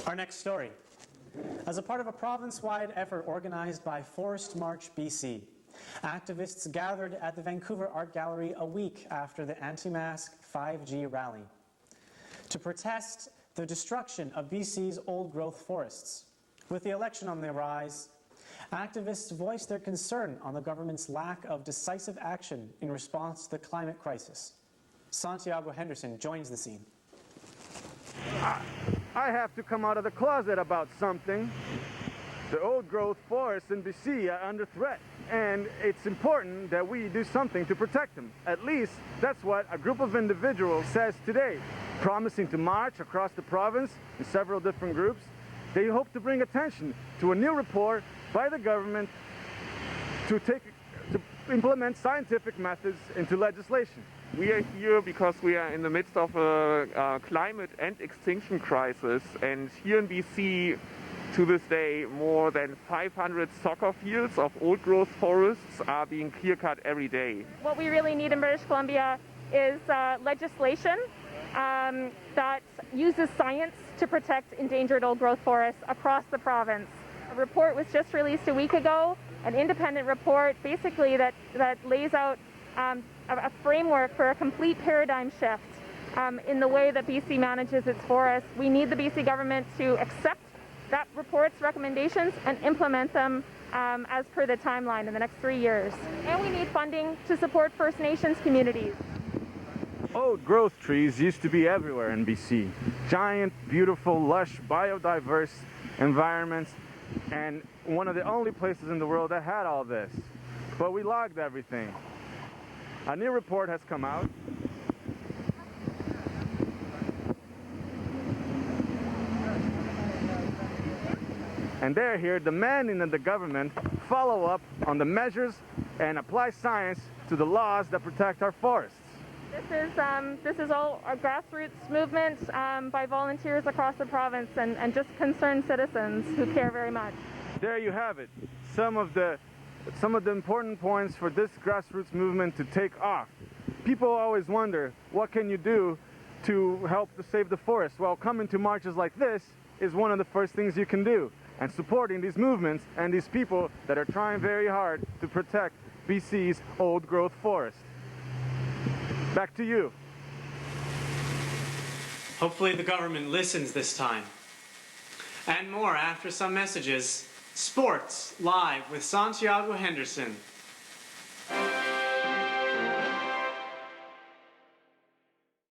Our next story. As a part of a province-wide effort organized by Forest March BC, activists gathered at the Vancouver Art Gallery a week after the anti-mask 5G rally to protest the destruction of BC's old-growth forests. With the election on the rise, activists voiced their concern on the government's lack of decisive action in response to the climate crisis. Santiago Henderson joins the scene. I have to come out of the closet about something. The old-growth forests in BC are under threat, and it's important that we do something to protect them. At least that's what a group of individuals says today, promising to march across the province in several different groups. They hope to bring attention to a new report by the government to implement scientific methods into legislation. We are here because we are in the midst of a climate and extinction crisis, and here in BC, to this day, more than 500 soccer fields of old-growth forests are being clear-cut every day. What we really need in British Columbia is legislation that uses science to protect endangered old-growth forests across the province. A report was just released a week ago, an independent report basically that lays out a framework for a complete paradigm shift in the way that BC manages its forests. We need the BC government to accept that report's recommendations and implement them as per the timeline in the next 3 years. And we need funding to support First Nations communities. Old growth trees used to be everywhere in BC. Giant, beautiful, lush, biodiverse environments, and one of the only places in the world that had all this. But we logged everything. A new report has come out. And they're here demanding that the government follow up on the measures and apply science to the laws that protect our forests. This is all a grassroots movement by volunteers across the province and just concerned citizens who care very much. There you have it. Some of the important points for this grassroots movement to take off. People always wonder, what can you do to help to save the forest? Well, coming to marches like this is one of the first things you can do. And supporting these movements and these people that are trying very hard to protect BC's old-growth forest. Back to you. Hopefully the government listens this time. And more after some messages. Sports live with Santiago Henderson.